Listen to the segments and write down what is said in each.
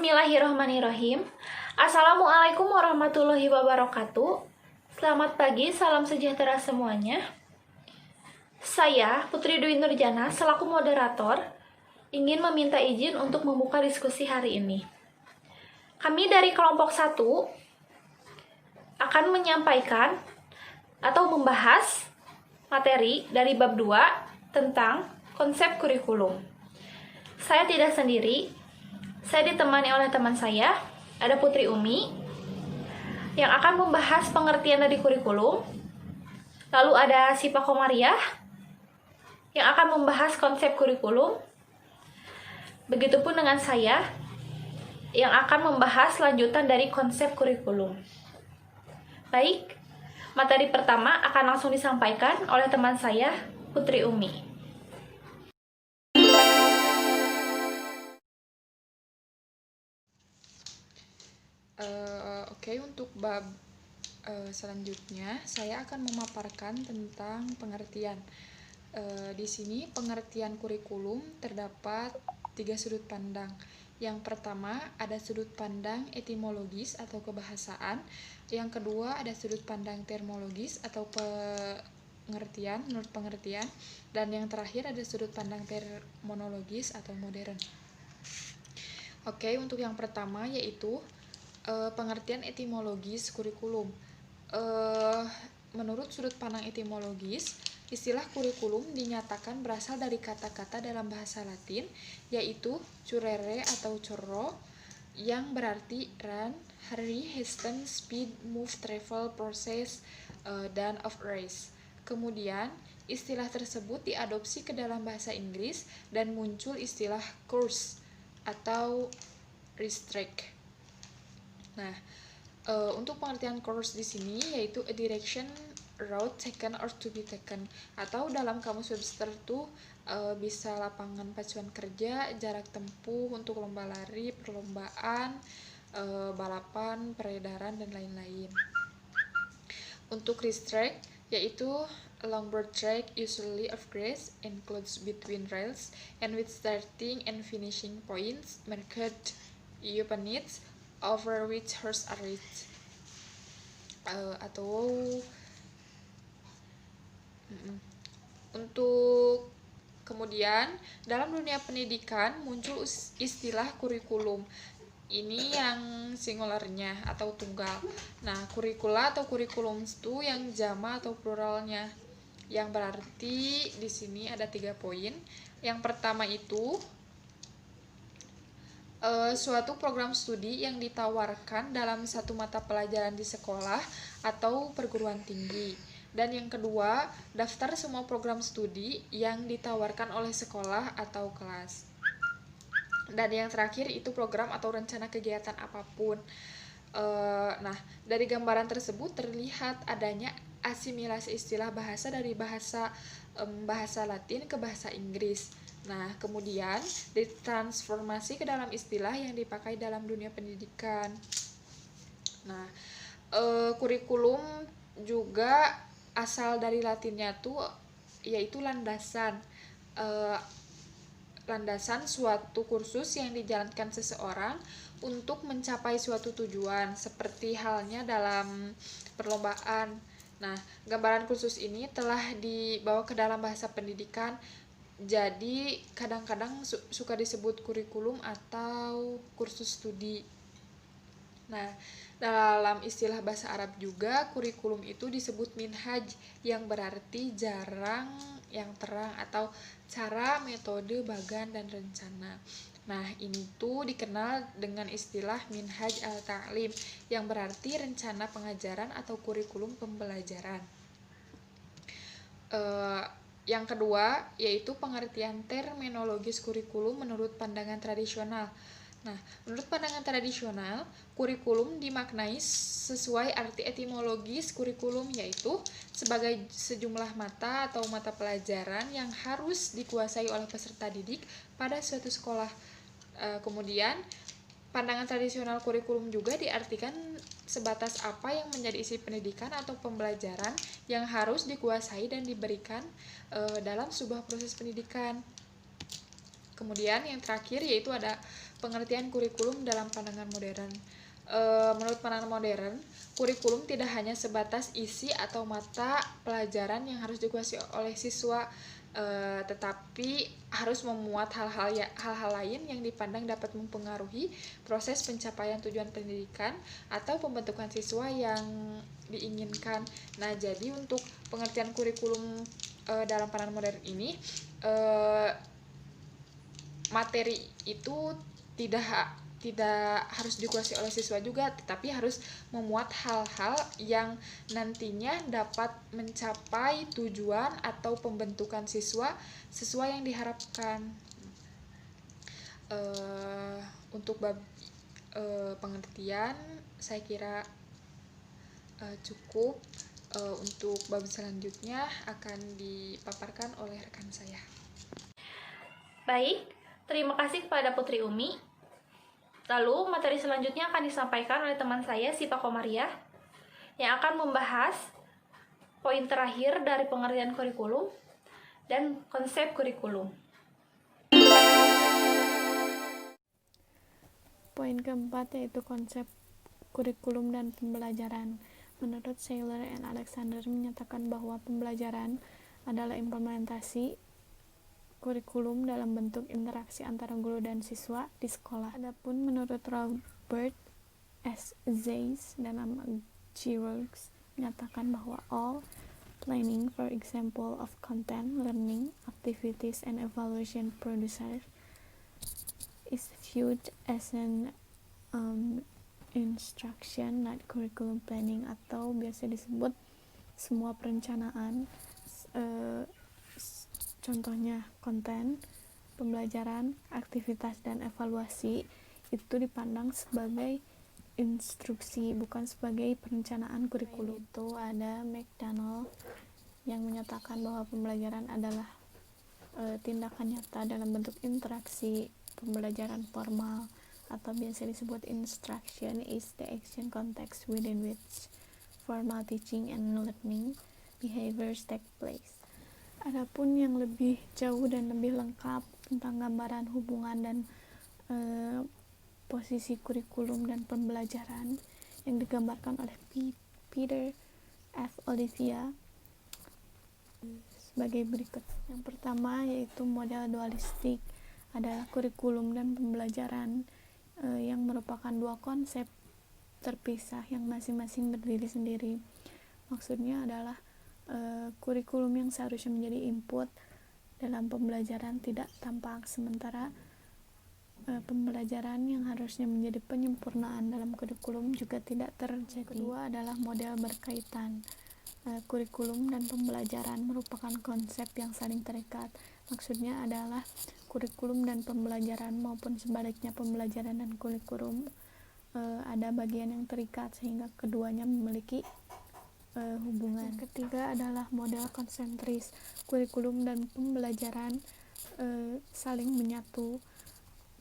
Bismillahirrahmanirrahim. Assalamualaikum warahmatullahi wabarakatuh. Selamat pagi, salam sejahtera semuanya. Saya, Putri Dwi Nurjana, selaku moderator, ingin meminta izin untuk membuka diskusi hari ini. Kami dari kelompok 1 akan menyampaikan atau membahas materi dari bab 2 tentang konsep kurikulum. Saya tidak sendiri. Saya ditemani oleh teman saya, ada Putri Umi, yang akan membahas pengertian dari kurikulum. Lalu ada Sipa Komariah, yang akan membahas konsep kurikulum. Begitupun dengan saya, yang akan membahas lanjutan dari konsep kurikulum. Baik, materi pertama akan langsung disampaikan oleh teman saya, Putri Umi. Oke, untuk bab selanjutnya saya akan memaparkan tentang pengertian. Di sini pengertian kurikulum terdapat 3 sudut pandang. Yang pertama ada sudut pandang etimologis atau kebahasaan. Yang kedua ada sudut pandang termologis atau pengertian menurut pengertian. Dan yang terakhir ada sudut pandang termonologis atau modern. Oke, untuk yang pertama yaitu pengertian etimologis kurikulum. Menurut sudut pandang etimologis, istilah kurikulum dinyatakan berasal dari kata-kata dalam bahasa Latin, yaitu curere atau corro, yang berarti run, hurry, hasten, speed, move, travel, process, dan of race. Kemudian, istilah tersebut diadopsi ke dalam bahasa Inggris dan muncul istilah course atau restrict. Nah, untuk pengertian course di sini yaitu a direction, route taken or to be taken, atau dalam kamus Webster tuh bisa lapangan pacuan kerja, jarak tempuh untuk lomba lari, perlombaan, balapan, peredaran, dan lain-lain. Untuk racetrack yaitu a longboard track usually of grass enclosed between rails and with starting and finishing points marked units over which horse are raised. Untuk kemudian dalam dunia pendidikan muncul istilah kurikulum. Ini yang singularnya atau tunggal. Nah, kurikula atau kurikulum itu yang jama atau pluralnya. Yang berarti di sini ada 3 poin. Yang pertama itu suatu program studi yang ditawarkan dalam satu mata pelajaran di sekolah atau perguruan tinggi. Dan yang kedua, daftar semua program studi yang ditawarkan oleh sekolah atau kelas. Dan yang terakhir itu program atau rencana kegiatan apapun. Nah, dari gambaran tersebut terlihat adanya asimilasi istilah bahasa dari bahasa Latin ke bahasa Inggris. Nah, kemudian ditransformasi ke dalam istilah yang dipakai dalam dunia pendidikan. Nah, kurikulum juga asal dari Latinnya tuh yaitu landasan. Landasan suatu kursus yang dijalankan seseorang untuk mencapai suatu tujuan, seperti halnya dalam perlombaan. Nah, gambaran kursus ini telah dibawa ke dalam bahasa pendidikan. Jadi kadang-kadang suka disebut kurikulum atau kursus studi. Nah, dalam istilah bahasa Arab juga kurikulum itu disebut minhaj, yang berarti jarang yang terang atau cara, metode, bagan, dan rencana. Nah, ini tuh dikenal dengan istilah minhaj al-ta'lim, yang berarti rencana pengajaran atau kurikulum pembelajaran. Yang kedua, yaitu pengertian terminologis kurikulum menurut pandangan tradisional. Nah, menurut pandangan tradisional, kurikulum dimaknai sesuai arti etimologis kurikulum, yaitu sebagai sejumlah mata atau mata pelajaran yang harus dikuasai oleh peserta didik pada suatu sekolah. Kemudian, pandangan tradisional kurikulum juga diartikan sebatas apa yang menjadi isi pendidikan atau pembelajaran yang harus dikuasai dan diberikan dalam sebuah proses pendidikan. Kemudian yang terakhir yaitu ada pengertian kurikulum dalam pandangan modern. Menurut pandangan modern, kurikulum tidak hanya sebatas isi atau mata pelajaran yang harus dikuasai oleh siswa, tetapi harus memuat hal-hal lain yang dipandang dapat mempengaruhi proses pencapaian tujuan pendidikan atau pembentukan siswa yang diinginkan. Nah, jadi untuk pengertian kurikulum dalam pandangan modern ini, materi itu tidak harus dikuasai oleh siswa juga, tetapi harus memuat hal-hal yang nantinya dapat mencapai tujuan atau pembentukan siswa sesuai yang diharapkan. Untuk bab pengertian saya kira cukup. Untuk bab selanjutnya akan dipaparkan oleh rekan saya. Baik, terima kasih kepada Putri Umi. Lalu, materi selanjutnya akan disampaikan oleh teman saya, Sipa Komariah, yang akan membahas poin terakhir dari pengertian kurikulum dan konsep kurikulum. Poin keempat yaitu konsep kurikulum dan pembelajaran. Menurut Saylor and Alexander menyatakan bahwa pembelajaran adalah implementasi kurikulum dalam bentuk interaksi antara guru dan siswa di sekolah. Adapun menurut Robert S. Zeiss dan G. Works menyatakan bahwa all planning, for example, of content, learning, activities, and evaluation producers is viewed as an instruction, not curriculum planning, atau biasa disebut semua perencanaan, contohnya konten, pembelajaran, aktivitas, dan evaluasi itu dipandang sebagai instruksi, bukan sebagai perencanaan kurikulum. Itu ada McDonald yang menyatakan bahwa pembelajaran adalah tindakan nyata dalam bentuk interaksi. Pembelajaran formal atau biasa disebut instruction is the action context within which formal teaching and learning behaviors take place. Adapun yang lebih jauh dan lebih lengkap tentang gambaran hubungan dan posisi kurikulum dan pembelajaran yang digambarkan oleh Peter F. Olivia sebagai berikut. Yang pertama yaitu model dualistik, adalah kurikulum dan pembelajaran yang merupakan dua konsep terpisah yang masing-masing berdiri sendiri. Maksudnya adalah kurikulum yang seharusnya menjadi input dalam pembelajaran tidak tampak, sementara pembelajaran yang harusnya menjadi penyempurnaan dalam kurikulum juga tidak terjadi. Kedua adalah model berkaitan. Kurikulum dan pembelajaran merupakan konsep yang saling terikat. Maksudnya adalah kurikulum dan pembelajaran maupun sebaliknya pembelajaran dan kurikulum ada bagian yang terikat sehingga keduanya memiliki hubungan. Yang ketiga adalah model konsentris. Kurikulum dan pembelajaran saling menyatu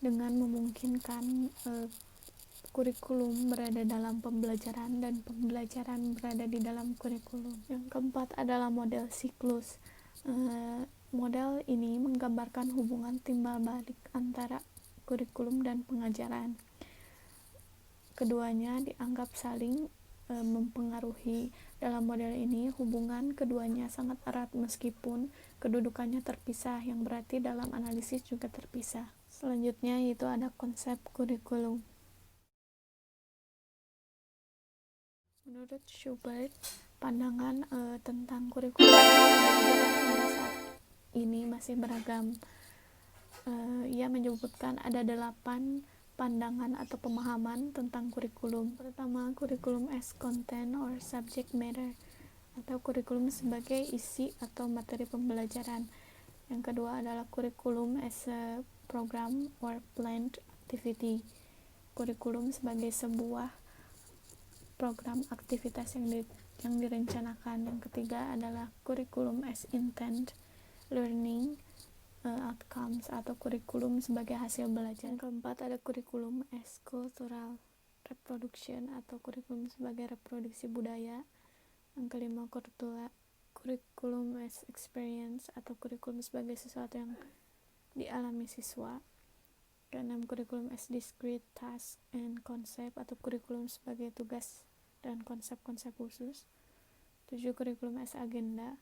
dengan memungkinkan kurikulum berada dalam pembelajaran dan pembelajaran berada di dalam kurikulum. Yang keempat adalah model siklus. Model ini menggambarkan hubungan timbal balik antara kurikulum dan pengajaran. Keduanya dianggap saling mempengaruhi. Dalam model ini hubungan keduanya sangat erat meskipun kedudukannya terpisah, yang berarti dalam analisis juga terpisah. Selanjutnya yaitu ada konsep kurikulum. Menurut Schubert, pandangan tentang kurikulum hingga saat ini masih beragam. Ia menyebutkan ada 8 pandangan atau pemahaman tentang kurikulum. Pertama, kurikulum as content or subject matter, atau kurikulum sebagai isi atau materi pembelajaran. Yang kedua adalah kurikulum as a program or planned activity, kurikulum sebagai sebuah program aktivitas yang direncanakan. Yang ketiga adalah kurikulum as intent learning outcomes, atau kurikulum sebagai hasil belajar. Yang keempat ada kurikulum as cultural reproduction, atau kurikulum sebagai reproduksi budaya. Yang kelima kurikulum as experience, atau kurikulum sebagai sesuatu yang dialami siswa. Keenam, kurikulum as discrete task and concept atau kurikulum sebagai tugas dan konsep-konsep khusus. 7. Kurikulum as agenda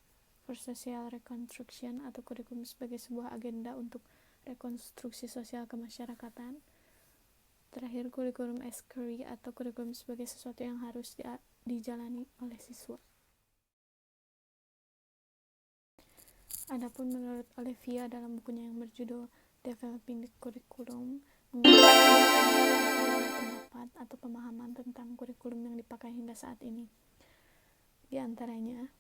for social reconstruction atau kurikulum sebagai sebuah agenda untuk rekonstruksi sosial kemasyarakatan. Terakhir, kurikulum as career atau kurikulum sebagai sesuatu yang harus dijalani oleh siswa. Adapun menurut Olivia dalam bukunya yang berjudul Developing the Curriculum, pendapat atau pemahaman tentang kurikulum yang dipakai hingga saat ini. Di antaranya,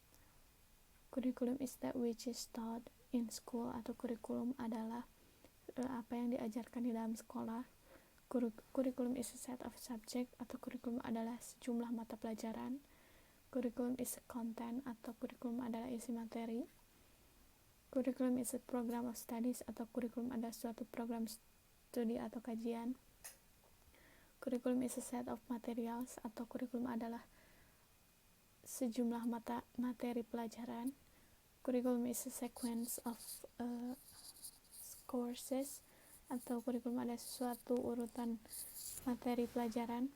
curriculum is that which is taught in school atau kurikulum adalah apa yang diajarkan di dalam sekolah. Curriculum is a set of subject atau kurikulum adalah sejumlah mata pelajaran. Curriculum is a content atau kurikulum adalah isi materi. Curriculum is a program of studies atau kurikulum adalah suatu program studi atau kajian. Curriculum is a set of materials atau kurikulum adalah sejumlah materi pelajaran. Curriculum is a sequence of courses atau kurikulum adalah suatu urutan materi pelajaran.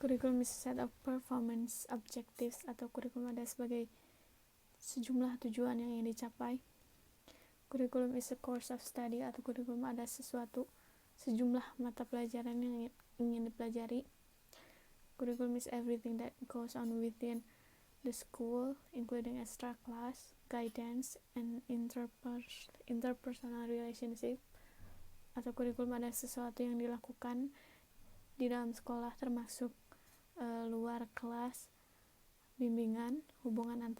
Curriculum is a set of performance objectives atau kurikulum adalah sebagai sejumlah tujuan yang ingin dicapai. Kurikulum is a course of study atau kurikulum adalah sejumlah mata pelajaran yang ingin dipelajari. Kurikulum is everything that goes on within the school, including extra class, guidance, and interpersonal relationship. Atau kurikulum adalah sesuatu yang dilakukan di dalam sekolah termasuk luar kelas, bimbingan, hubungan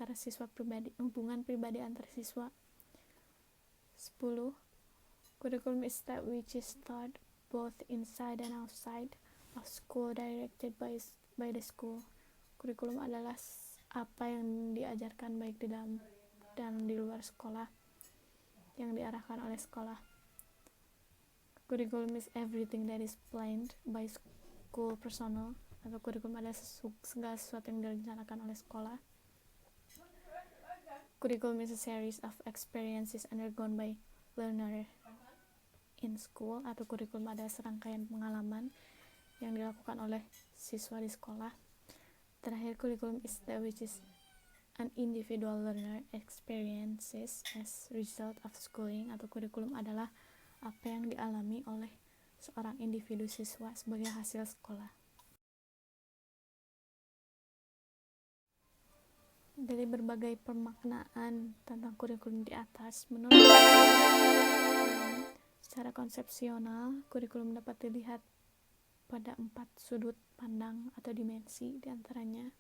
pribadi antar siswa. 10. Curriculum is that which is taught both inside and outside of school directed by the school. Kurikulum adalah apa yang diajarkan baik di dalam dan di luar sekolah yang diarahkan oleh sekolah. Kurikulum is everything that is planned by school personnel atau kurikulum adalah segala sesuatu yang direncanakan oleh sekolah. Kurikulum is a series of experiences undergone by learner in school atau kurikulum adalah serangkaian pengalaman yang dilakukan oleh siswa di sekolah. Terakhir, kurikulum is that which is an individual learner experiences as result of schooling atau kurikulum adalah apa yang dialami oleh seorang individu siswa sebagai hasil sekolah. Dari berbagai pemaknaan tentang kurikulum di atas, menurut secara konsepsional, kurikulum dapat dilihat pada 4 sudut pandang atau dimensi, diantaranya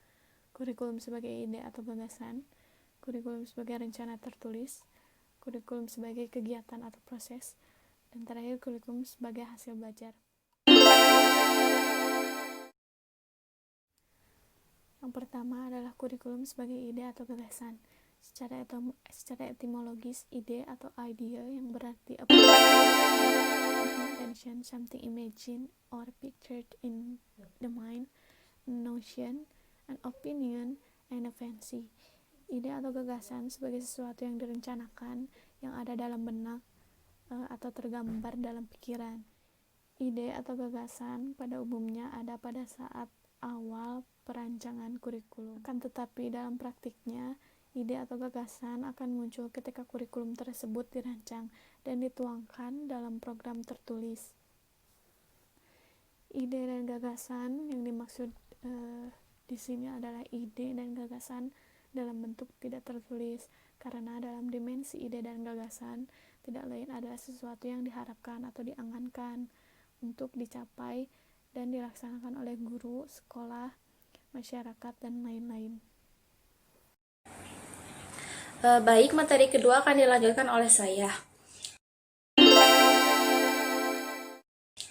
kurikulum sebagai ide atau gagasan, kurikulum sebagai rencana tertulis, kurikulum sebagai kegiatan atau proses, dan terakhir kurikulum sebagai hasil belajar. Yang pertama adalah kurikulum sebagai ide atau gagasan. Secara etimologis, ide atau idea yang berarti intention, something imagined or pictured in the mind, notion, an opinion, and a fancy. Ide atau gagasan sebagai sesuatu yang direncanakan, yang ada dalam benak atau tergambar dalam pikiran. Ide atau gagasan pada umumnya ada pada saat awal perancangan kurikulum. Akan tetapi dalam praktiknya, ide atau gagasan akan muncul ketika kurikulum tersebut dirancang dan dituangkan dalam program tertulis. Ide dan gagasan yang dimaksud di sini adalah ide dan gagasan dalam bentuk tidak tertulis, karena dalam dimensi ide dan gagasan tidak lain adalah sesuatu yang diharapkan atau diangankan untuk dicapai dan dilaksanakan oleh guru, sekolah, masyarakat, dan lain-lain. Baik, materi kedua akan dilanjutkan oleh saya.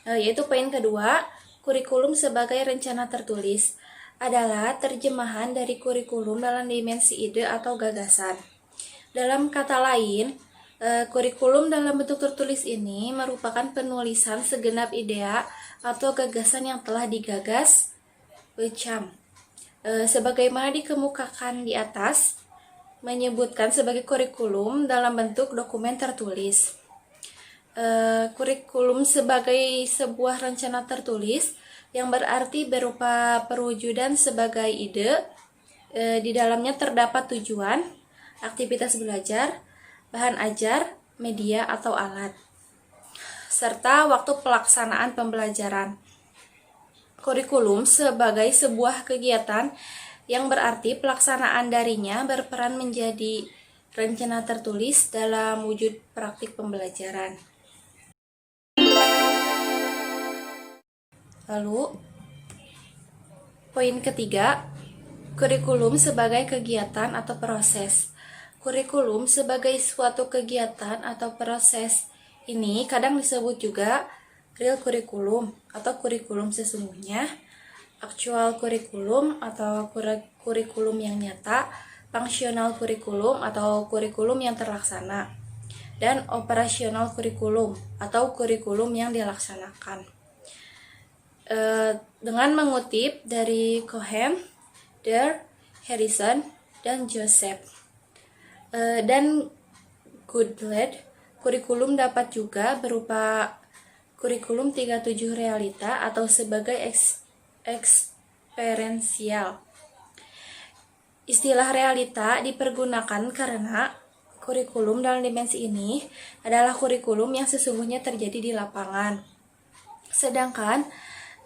Yaitu poin kedua, kurikulum sebagai rencana tertulis adalah terjemahan dari kurikulum dalam dimensi ide atau gagasan. Dalam kata lain, kurikulum dalam bentuk tertulis ini merupakan penulisan segenap idea atau gagasan yang telah digagas sebagaimana dikemukakan di atas. menyebutkan sebagai kurikulum dalam bentuk dokumen tertulis. Kurikulum sebagai sebuah rencana tertulis yang berarti berupa perwujudan sebagai ide. Di dalamnya terdapat tujuan, aktivitas belajar, bahan ajar, media atau alat, serta waktu pelaksanaan pembelajaran. Kurikulum sebagai sebuah kegiatan yang berarti pelaksanaan darinya berperan menjadi rencana tertulis dalam wujud praktik pembelajaran. Lalu, poin ketiga, kurikulum sebagai kegiatan atau proses. Kurikulum sebagai suatu kegiatan atau proses ini kadang disebut juga real kurikulum atau kurikulum sesungguhnya, actual kurikulum atau kurikulum yang nyata, functional kurikulum atau kurikulum yang terlaksana, dan operasional kurikulum atau kurikulum yang dilaksanakan. Dengan mengutip dari Cohen, Der, Harrison, dan Joseph, dan Goodlett, kurikulum dapat juga berupa kurikulum 37 realita atau sebagai eksperensial. Istilah realita dipergunakan karena kurikulum dalam dimensi ini adalah kurikulum yang sesungguhnya terjadi di lapangan. Sedangkan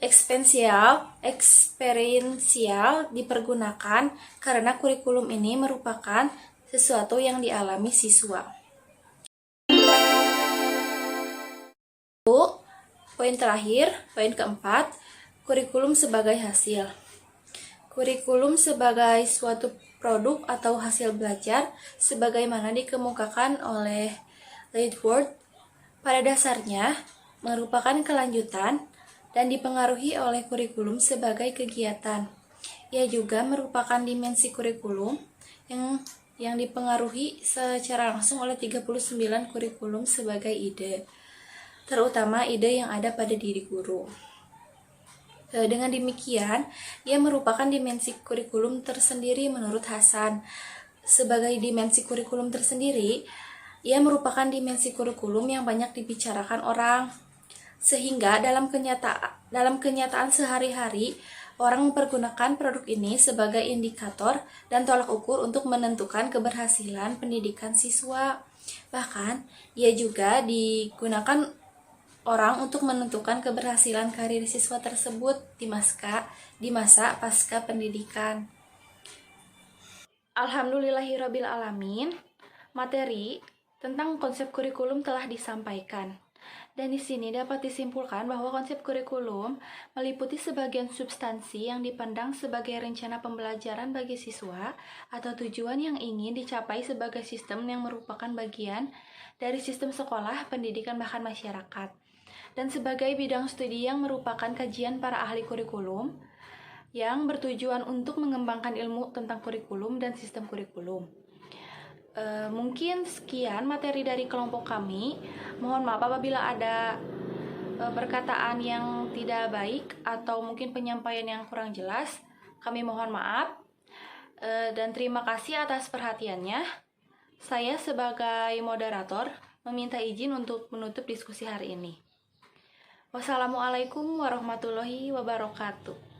eksperiensial dipergunakan karena kurikulum ini merupakan sesuatu yang dialami siswa. Poin terakhir, poin keempat, kurikulum sebagai hasil. Kurikulum sebagai suatu produk atau hasil belajar sebagaimana dikemukakan oleh Leitworth pada dasarnya merupakan kelanjutan dan dipengaruhi oleh kurikulum sebagai kegiatan. Ia juga merupakan dimensi kurikulum yang dipengaruhi secara langsung oleh 39 kurikulum sebagai ide, terutama ide yang ada pada diri guru. Dengan demikian, ia merupakan dimensi kurikulum tersendiri menurut Hasan. Sebagai dimensi kurikulum tersendiri, ia merupakan dimensi kurikulum yang banyak dibicarakan orang, sehingga dalam kenyataan sehari-hari, orang mempergunakan produk ini sebagai indikator dan tolak ukur untuk menentukan keberhasilan pendidikan siswa. Bahkan, ia juga digunakan orang untuk menentukan keberhasilan karir siswa tersebut di masa pasca pendidikan. Alhamdulillahirabbil alamin, materi tentang konsep kurikulum telah disampaikan. Dan di sini dapat disimpulkan bahwa konsep kurikulum meliputi sebagian substansi yang dipandang sebagai rencana pembelajaran bagi siswa atau tujuan yang ingin dicapai sebagai sistem yang merupakan bagian dari sistem sekolah, pendidikan, bahkan masyarakat. Dan sebagai bidang studi yang merupakan kajian para ahli kurikulum yang bertujuan untuk mengembangkan ilmu tentang kurikulum dan sistem kurikulum. Mungkin sekian materi dari kelompok kami. Mohon maaf apabila ada perkataan yang tidak baik atau mungkin penyampaian yang kurang jelas. Kami mohon maaf dan terima kasih atas perhatiannya. Saya sebagai moderator meminta izin untuk menutup diskusi hari ini. Wassalamualaikum warahmatullahi wabarakatuh.